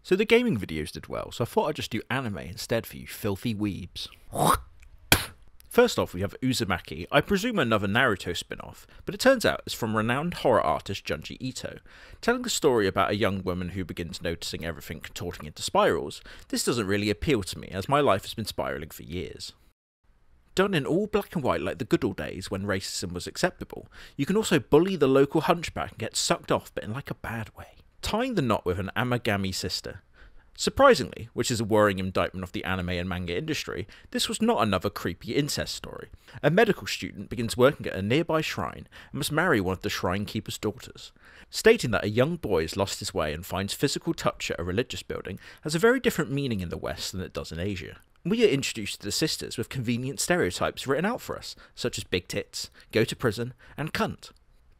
So the gaming videos did well, so I thought I'd just do anime instead for you filthy weebs. First off, we have Uzumaki, I presume another Naruto spin-off, but it turns out it's from renowned horror artist Junji Ito. Telling a story about a young woman who begins noticing everything contorting into spirals, this doesn't really appeal to me as my life has been spiralling for years. Done in all black and white like the good old days when racism was acceptable, you can also bully the local hunchback and get sucked off, but in like a bad way. Tying the knot with an Amagami sister. Surprisingly, which is a worrying indictment of the anime and manga industry, this was not another creepy incest story. A medical student begins working at a nearby shrine and must marry one of the shrine keeper's daughters. Stating that a young boy has lost his way and finds physical touch at a religious building has a very different meaning in the West than it does in Asia. We are introduced to the sisters with convenient stereotypes written out for us, such as big tits, go to prison, and cunt.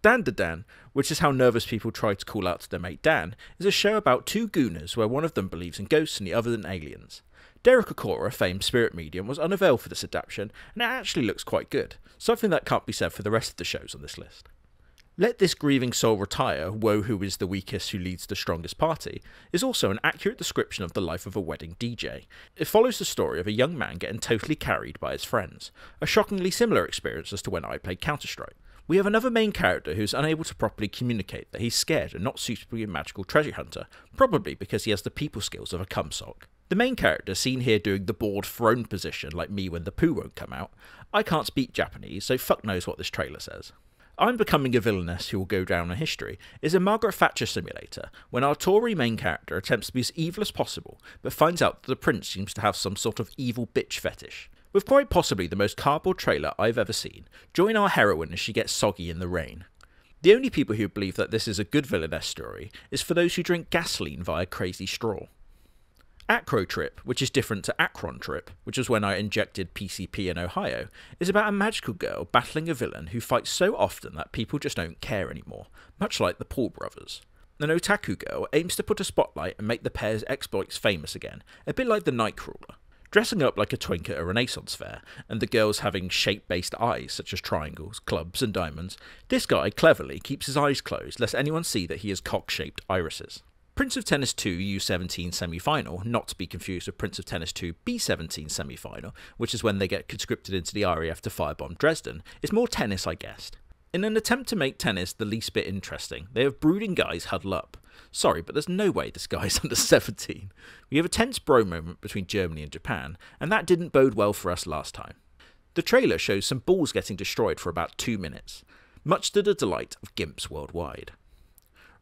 Dan, which is how nervous people try to call out to their mate Dan, is a show about two gooners where one of them believes in ghosts and the other in aliens. Derek Okora, a famed spirit medium, was unveiled for this adaptation, and it actually looks quite good, something that can't be said for the rest of the shows on this list. Let This Grieving Soul Retire, woe who is the weakest who leads the strongest party, is also an accurate description of the life of a wedding DJ. It follows the story of a young man getting totally carried by his friends, a shockingly similar experience as to when I played Counter-Strike. We have another main character who is unable to properly communicate that he's scared and not suitably a magical treasure hunter, probably because he has the people skills of a cumsock. The main character, seen here doing the bored throne position like me when the poo won't come out. I can't speak Japanese, so fuck knows what this trailer says. I'm Becoming a Villainess Who Will Go Down in History is a Margaret Thatcher simulator, when our Tory main character attempts to be as evil as possible, but finds out that the prince seems to have some sort of evil bitch fetish. With quite possibly the most cardboard trailer I've ever seen, join our heroine as she gets soggy in the rain. The only people who believe that this is a good villainess story is for those who drink gasoline via crazy straw. Acro Trip, which is different to Akron Trip, which was when I injected PCP in Ohio, is about a magical girl battling a villain who fights so often that people just don't care anymore, much like the Paul brothers. An otaku girl aims to put a spotlight and make the pair's exploits famous again, a bit like the Nightcrawler. Dressing up like a twink at a Renaissance fair, and the girls having shape-based eyes such as triangles, clubs and diamonds, this guy cleverly keeps his eyes closed lest anyone see that he has cock-shaped irises. Prince of Tennis 2 U17 semi-final, not to be confused with Prince of Tennis 2 B17 semi-final, which is when they get conscripted into the RAF to firebomb Dresden, is more tennis I guessed. In an attempt to make tennis the least bit interesting, they have brooding guys huddle up. Sorry, but there's no way this guy's under 17. We have a tense bro moment between Germany and Japan, and that didn't bode well for us last time. The trailer shows some balls getting destroyed for about 2 minutes, much to the delight of gimps worldwide.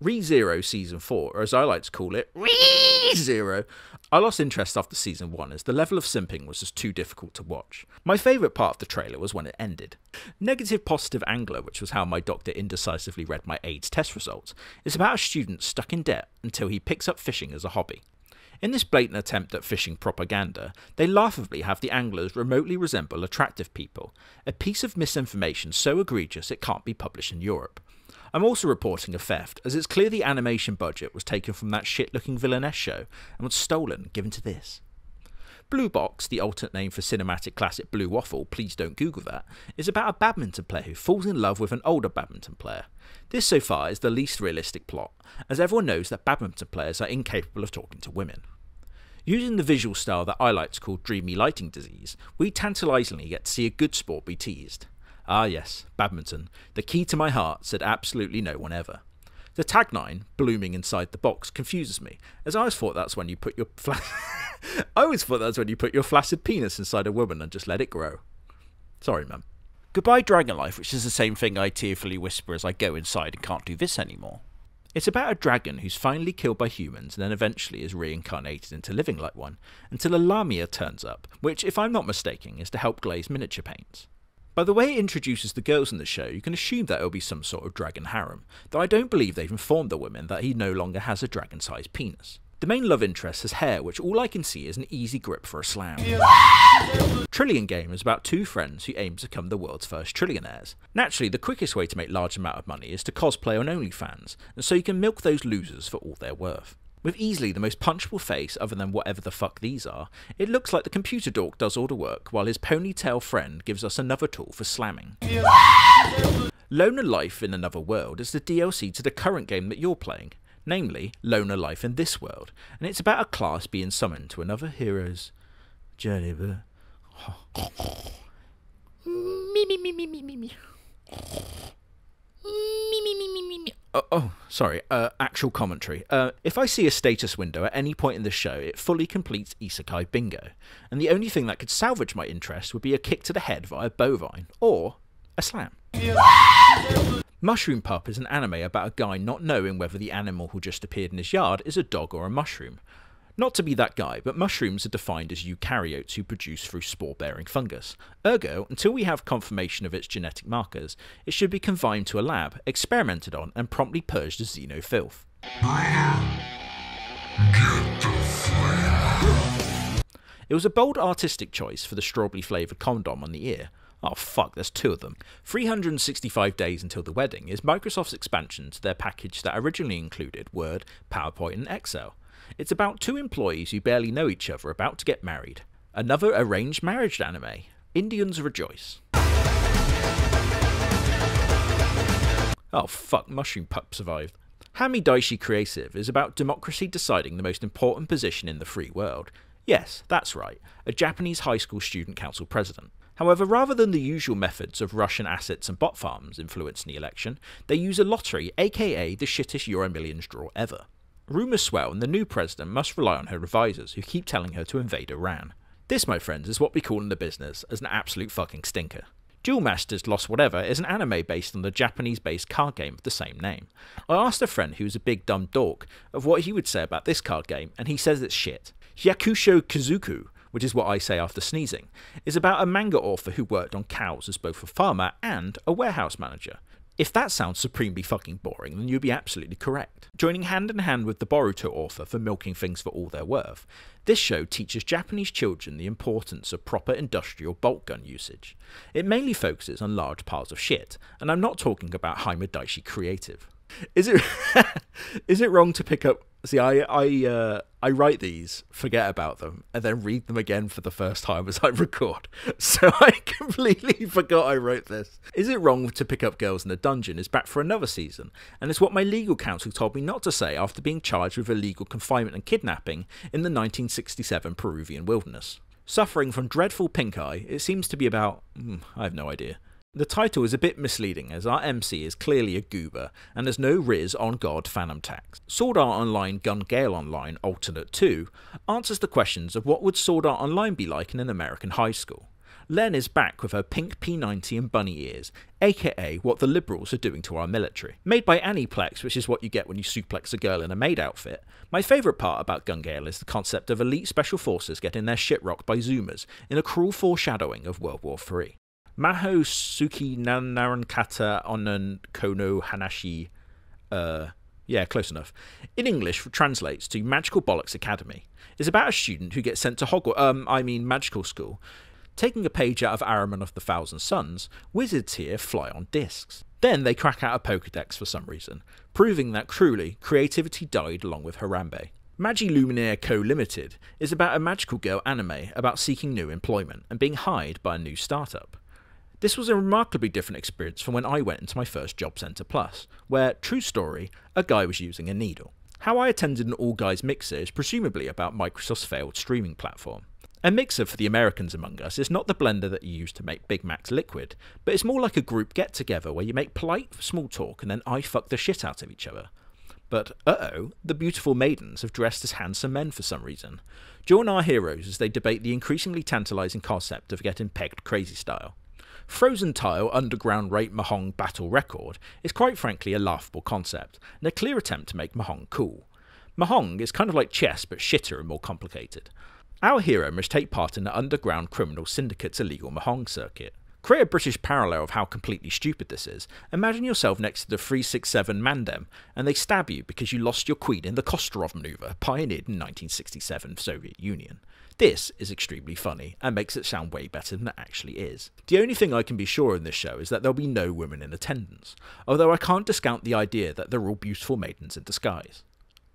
ReZero Season 4, or as I like to call it, ReZero. I lost interest after Season 1 as the level of simping was just too difficult to watch. My favourite part of the trailer was when it ended. Negative Positive Angler, which was how my doctor indecisively read my AIDS test results, is about a student stuck in debt until he picks up fishing as a hobby. In this blatant attempt at fishing propaganda, they laughably have the anglers remotely resemble attractive people, a piece of misinformation so egregious it can't be published in Europe. I'm also reporting a theft, as it's clear the animation budget was taken from that shit-looking villainess show and was stolen and given to this. Blue Box, the alternate name for cinematic classic Blue Waffle, please don't Google that, is about a badminton player who falls in love with an older badminton player. This so far is the least realistic plot, as everyone knows that badminton players are incapable of talking to women. Using the visual style that I like to call dreamy lighting disease, we tantalisingly get to see a good sport be teased. Ah yes, badminton, the key to my heart, said absolutely no one ever. The tagline, blooming inside the box, confuses me, as I always thought that's when you put your flaccid penis inside a woman and just let it grow. Sorry, mum. Goodbye Dragon Life, which is the same thing I tearfully whisper as I go inside and can't do this anymore. It's about a dragon who's finally killed by humans and then eventually is reincarnated into living like one, until a Lamia turns up, which, if I'm not mistaken, is to help glaze miniature paints. By the way it introduces the girls in the show, you can assume that it'll be some sort of dragon harem, though I don't believe they've informed the women that he no longer has a dragon-sized penis. The main love interest has hair, which all I can see is an easy grip for a slam. Trillion Game is about two friends who aim to become the world's first trillionaires. Naturally, the quickest way to make large amount of money is to cosplay on OnlyFans, and so you can milk those losers for all they're worth. With easily the most punchable face other than whatever the fuck these are, it looks like the computer dork does all the work while his ponytail friend gives us another tool for slamming. Lone and Life in Another World is the DLC to the current game that you're playing. namely Loner Life in This World, and it's about a class being summoned to another hero's journey. Sorry, actual commentary. If I see a status window at any point in the show, it fully completes Isekai Bingo, and the only thing that could salvage my interest would be a kick to the head via bovine, or a slam. Mushroom Pup is an anime about a guy not knowing whether the animal who just appeared in his yard is a dog or a mushroom. Not to be that guy, but mushrooms are defined as eukaryotes who produce through spore-bearing fungus. Ergo, until we have confirmation of its genetic markers, it should be confined to a lab, experimented on, and promptly purged of xenofilth. It was a bold artistic choice for the strawberry-flavoured condom on the ear. Oh fuck, there's 2 of them. 365 Days Until the Wedding is Microsoft's expansion to their package that originally included Word, PowerPoint and Excel. It's about 2 employees who barely know each other about to get married. Another arranged marriage anime. Indians rejoice. Oh fuck, Mushroom Pup survived. Hami Daishi Creative is about democracy deciding the most important position in the free world. Yes, that's right, a Japanese high school student council president. However, rather than the usual methods of Russian assets and bot farms influencing the election, they use a lottery, aka the shittest Euromillions draw ever. Rumours swell and the new president must rely on her advisors who keep telling her to invade Iran. This, my friends, is what we call in the business as an absolute fucking stinker. Duel Masters Lost Whatever is an anime based on the Japanese-based card game of the same name. I asked a friend who's a big dumb dork of what he would say about this card game, and he says it's shit. Hyakusho Kizuku, which is what I say after sneezing, is about a manga author who worked on cows as both a farmer and a warehouse manager. If that sounds supremely fucking boring, then you'd be absolutely correct. Joining hand in hand with the Boruto author for milking things for all they're worth, this show teaches Japanese children the importance of proper industrial bolt gun usage. It mainly focuses on large piles of shit, and I'm not talking about Hami Daishi Creative. Is it wrong to pick up... See, I write these, forget about them, and then read them again for the first time as I record. So I completely forgot I wrote this. Is it wrong to pick up Girls in a Dungeon is back for another season, and it's what my legal counsel told me not to say after being charged with illegal confinement and kidnapping in the 1967 Peruvian wilderness. Suffering from dreadful pink eye, it seems to be about... I have no idea. The title is a bit misleading as our MC is clearly a goober and there's no Riz on God Phantom Tax. Sword Art Online Gun Gale Online Alternate 2 answers the questions of what would Sword Art Online be like in an American high school. Len is back with her pink P90 and bunny ears, aka what the liberals are doing to our military. Made by Aniplex, which is what you get when you suplex a girl in a maid outfit, my favourite part about Gun Gale is the concept of elite special forces getting their shit rocked by Zoomers in a cruel foreshadowing of World War III. Maho Suki Narankata Onan Kono Hanashi. Yeah, close enough. In English, translates to Magical Bollocks Academy. It's about a student who gets sent to magical school. Taking a page out of Ahriman of the Thousand Suns, wizards here fly on discs. Then they crack out a Pokedex for some reason, proving that truly, creativity died along with Harambe. Magi Luminaire Co. Limited is about a magical girl anime about seeking new employment and being hired by a new startup. This was a remarkably different experience from when I went into my first Job Centre Plus, where, true story, a guy was using a needle. How I attended an all-guys mixer is presumably about Microsoft's failed streaming platform. A mixer for the Americans among us is not the blender that you use to make Big Mac's liquid, but it's more like a group get-together where you make polite small talk and then fuck the shit out of each other. But, the beautiful maidens have dressed as handsome men for some reason. Join our heroes as they debate the increasingly tantalising concept of getting pegged crazy style. Frozen Tile Underground Rate Mahong Battle Record is quite frankly a laughable concept, and a clear attempt to make Mahong cool. Mahong is kind of like chess but shitter and more complicated. Our hero must take part in the underground criminal syndicate's illegal Mahong circuit. Create a British parallel of how completely stupid this is. Imagine yourself next to the 367 Mandem, and they stab you because you lost your queen in the Kosterov maneuver, pioneered in 1967 Soviet Union. This is extremely funny, and makes it sound way better than it actually is. The only thing I can be sure in this show is that there'll be no women in attendance, although I can't discount the idea that they're all beautiful maidens in disguise.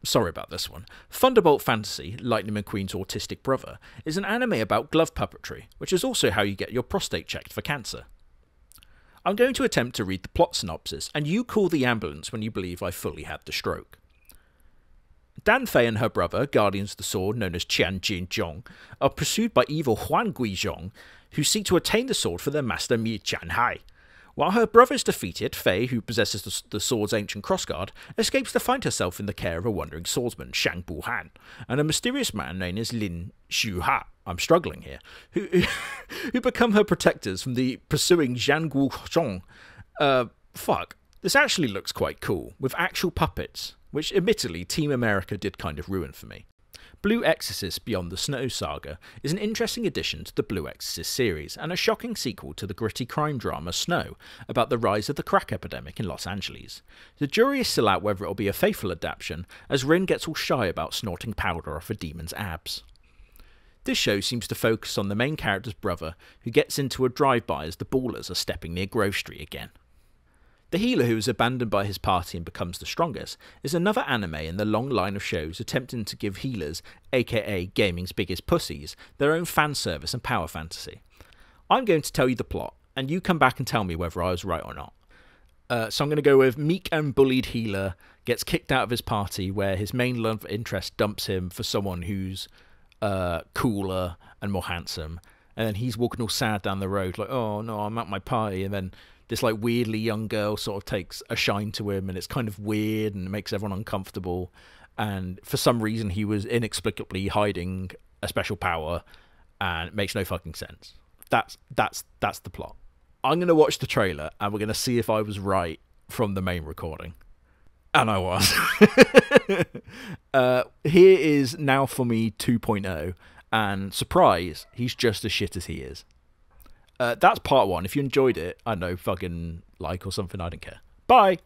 Sorry about this one. Thunderbolt Fantasy, Lightning McQueen's autistic brother, is an anime about glove puppetry, which is also how you get your prostate checked for cancer. I'm going to attempt to read the plot synopsis, and you call the ambulance when you believe I fully had the stroke. Dan Fei and her brother, Guardians of the Sword known as Qian Jinzhong, are pursued by evil Huan Guizhong, who seek to attain the sword for their master Mi Chanhai. While her brother is defeated, Fei, who possesses the sword's ancient crossguard, escapes to find herself in the care of a wandering swordsman, Shang Buhan, and a mysterious man known as Lin Xuha. I'm struggling here. Who become her protectors from the pursuing Zhang Guozhong. Fuck. This actually looks quite cool, with actual puppets, which admittedly Team America did kind of ruin for me. Blue Exorcist Beyond the Snow Saga is an interesting addition to the Blue Exorcist series, and a shocking sequel to the gritty crime drama Snow, about the rise of the crack epidemic in Los Angeles. The jury is still out whether it'll be a faithful adaptation, as Rin gets all shy about snorting powder off a demon's abs. This show seems to focus on the main character's brother, who gets into a drive-by as the Ballers are stepping near Grove Street again. The healer who is abandoned by his party and becomes the strongest is another anime in the long line of shows attempting to give healers, aka gaming's biggest pussies, their own fan service and power fantasy. I'm going to tell you the plot, and you come back and tell me whether I was right or not. So I'm going to go with meek and bullied healer gets kicked out of his party where his main love interest dumps him for someone who's cooler and more handsome, and then he's walking all sad down the road like, oh no, I'm at my party, and then this like weirdly young girl sort of takes a shine to him, and it's kind of weird and it makes everyone uncomfortable, and for some reason he was inexplicably hiding a special power, and it makes no fucking sense. That's the plot. I'm going to watch the trailer and we're going to see if I was right from the main recording. And I was. Here is Now For Me 2.0, and surprise, he's just as shit as he is. That's part one. If you enjoyed it, I don't know, fucking like or something, I don't care. Bye!